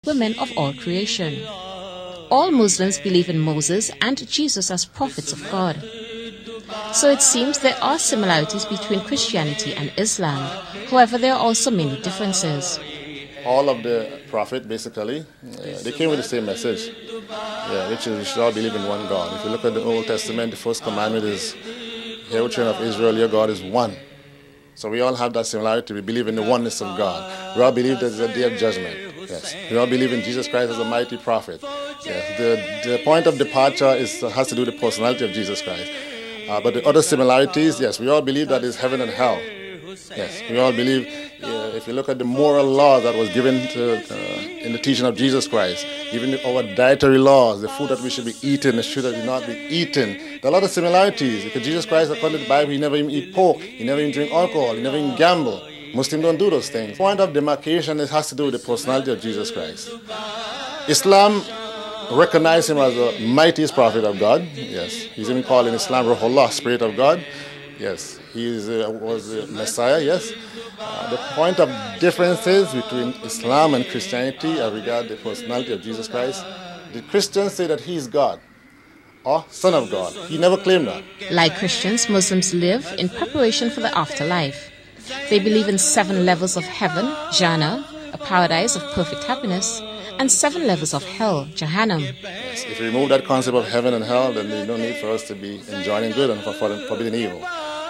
women of all creation. All Muslims believe in Moses and Jesus as prophets of God. So it seems there are similarities between Christianity and Islam. However, there are also many differences. All of the prophets, basically, they came with the same message, which is we should all believe in one God. If you look at the Old Testament, the first commandment is, "Hear, O children of Israel, your God is one." So we all have that similarity. We believe in the oneness of God. We all believe there's a day of judgment. Yes. We all believe in Jesus Christ as a mighty prophet. Yes. The point of departure has to do with the personality of Jesus Christ. But the other similarities, yes, we all believe that there's heaven and hell. Yes, we all believe, if you look at the moral law that was given in the teaching of Jesus Christ, even our dietary laws, the food that we should be eating, the food that we not be eating, there are a lot of similarities. Because Jesus Christ, according to the Bible, he never even eat pork, he never even drink alcohol, he never even gamble. Muslims don't do those things. The point of demarcation has to do with the personality of Jesus Christ. Islam recognizes him as the mightiest prophet of God. Yes, he's even called in Islam Ruhullah, Spirit of God. Yes, he was the Messiah, yes. The point of differences between Islam and Christianity as regards the personality of Jesus Christ, the Christians say that he is God or Son of God. He never claimed that. Like Christians, Muslims live in preparation for the afterlife. They believe in 7 levels of heaven, Jannah, a paradise of perfect happiness, and 7 levels of hell, Jahannam. Yes, if we remove that concept of heaven and hell, then there's no need for us to be enjoining good and forbidding evil.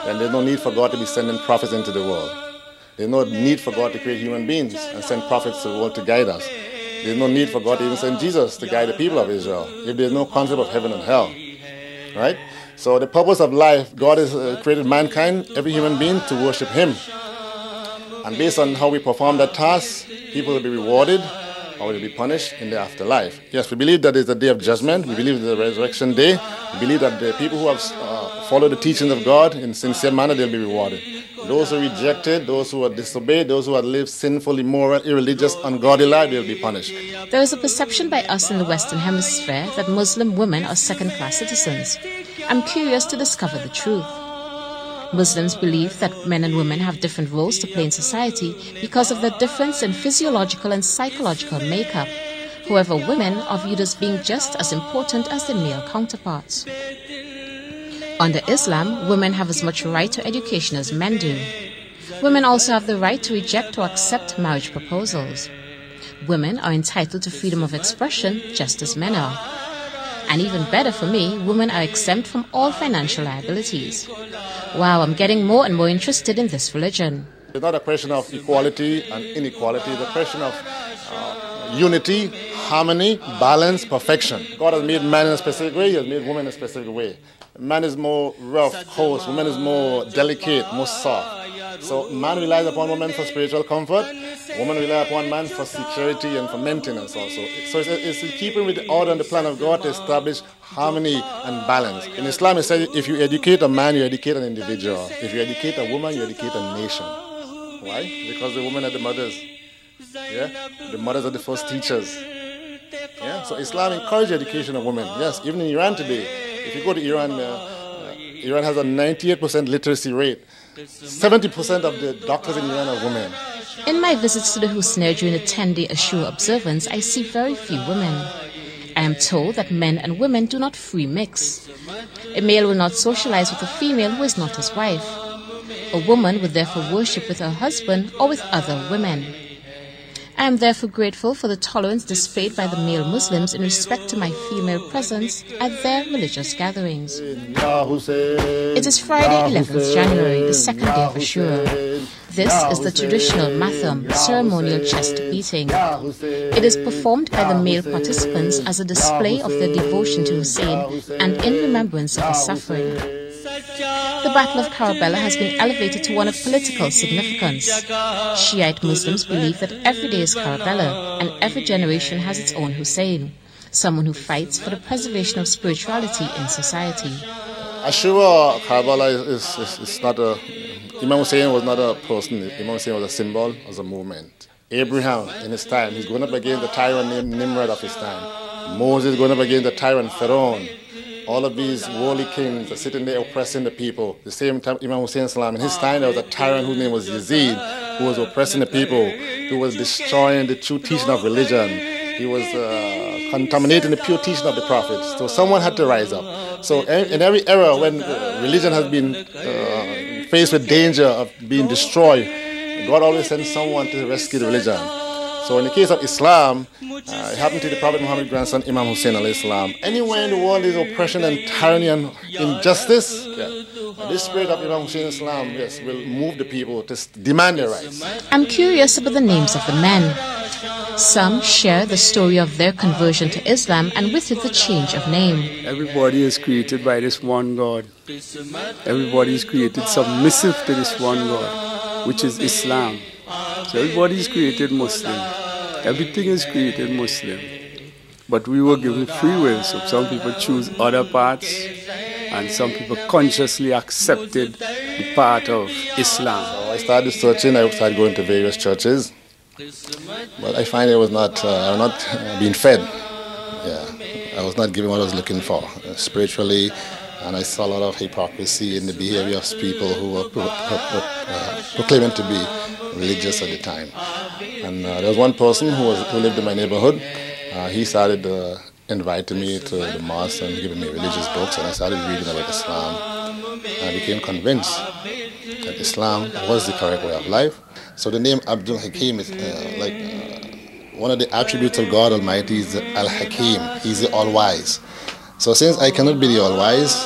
And there's no need for God to be sending prophets into the world. There's no need for God to create human beings and send prophets to the world to guide us. There's no need for God to even send Jesus to guide the people of Israel if there's no concept of heaven and hell. Right? So the purpose of life, God has created mankind, every human being, to worship him. And based on how we perform that task, people will be rewarded or will be punished in the afterlife. Yes, we believe that there's a day of judgment. We believe there's a resurrection day. We believe that the people who have followed the teachings of God in sincere manner, they'll be rewarded. Those who rejected, those who are disobeyed, those who have lived sinful, immoral, irreligious, ungodly life, they'll be punished. There is a perception by us in the Western Hemisphere that Muslim women are second-class citizens. I'm curious to discover the truth. Muslims believe that men and women have different roles to play in society because of the difference in physiological and psychological makeup. However, women are viewed as being just as important as their male counterparts. Under Islam, women have as much right to education as men do. Women also have the right to reject or accept marriage proposals. Women are entitled to freedom of expression just as men are. And even better for me, women are exempt from all financial liabilities. Wow, I'm getting more and more interested in this religion. It's not a question of equality and inequality. It's a question of unity, harmony, balance, perfection. God has made man in a specific way. He has made woman in a specific way. Man is more rough, coarse. Woman is more delicate, more soft. So man relies upon woman for spiritual comfort. Woman relies upon man for security and for maintenance also. So it's in keeping with the order and the plan of God to establish harmony and balance. In Islam, it says if you educate a man, you educate an individual. If you educate a woman, you educate a nation. Why? Because the women are the mothers. Yeah? The mothers are the first teachers. Yeah? So Islam encourages education of women. Yes, even in Iran today, if you go to Iran, Iran has a 98% literacy rate. 70% of the doctors in Iran are women. In my visits to the Husnair during the 10-day Ashura observance, I see very few women. I am told that men and women do not free mix. A male will not socialize with a female who is not his wife. A woman would therefore worship with her husband or with other women. I am therefore grateful for the tolerance displayed by the male Muslims in respect to my female presence at their religious gatherings. It is Friday, 11th January, the second day of Ashura. This is the traditional matham, ceremonial chest beating. It is performed by the male participants as a display of their devotion to Hussein and in remembrance of his suffering. The Battle of Karbala has been elevated to one of political significance. Shiite Muslims believe that every day is Karbala and every generation has its own Hussein, someone who fights for the preservation of spirituality in society. Ashura, Karbala is not a... Imam Hussein was not a person. Imam Hussein was a symbol, was a movement. Abraham, in his time, he's going up against the tyrant named Nimrod of his time. Moses going up against the tyrant Pharaoh. All of these worldly kings are sitting there oppressing the people. The same time, Imam Hussein Salam, in his time, there was a tyrant whose name was Yazid, who was oppressing the people, who was destroying the true teaching of religion. he was contaminating the pure teaching of the Prophet. So someone had to rise up. So in every era when religion has been faced with danger of being destroyed, God always sends someone to rescue the religion. So in the case of Islam, it happened to the Prophet Muhammad's grandson, Imam Hussein alayhi salam. Anywhere in the world there is oppression and tyranny and injustice, this spirit of Imam Hussein Islam, yes, will move the people to demand their rights. I'm curious about the names of the men. Some share the story of their conversion to Islam and with it the change of name. Everybody is created by this one God. Everybody is created submissive to this one God, which is Islam. So everybody is created Muslim. Everything is created Muslim. But we were given free will, so some people choose other paths, and some people consciously accepted the path of Islam. So I started searching, I started going to various churches, but I find I was not being fed. I was not given what I was looking for spiritually, and I saw a lot of hypocrisy in the behavior of people who were proclaiming to be religious at the time. And there was one person who lived in my neighborhood. He started inviting me to the mosque and giving me religious books, and I started reading about Islam. I became convinced that Islam was the correct way of life. So the name Abdul Hakim is one of the attributes of God Almighty is Al-Hakim. He's the All-Wise. So since I cannot be the All-Wise,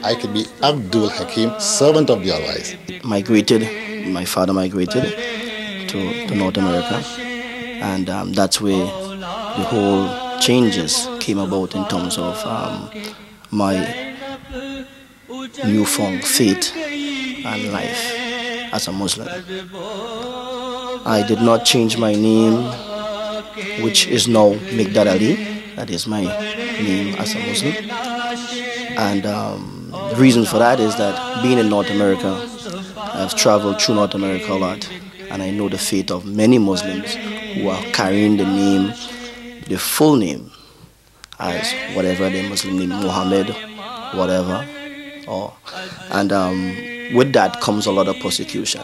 I could be Abdul Hakim, servant of the All-Wise. My father migrated to North America, and that's where the whole changes came about in terms of my newfound faith and life as a Muslim. I did not change my name, which is now Migdad Ali. That is my name as a Muslim. And the reason for that is that being in North America, I've traveled through North America a lot, and I know the fate of many Muslims who are carrying the name, the full name, as whatever their Muslim name, Muhammad, whatever. And with that comes a lot of persecution.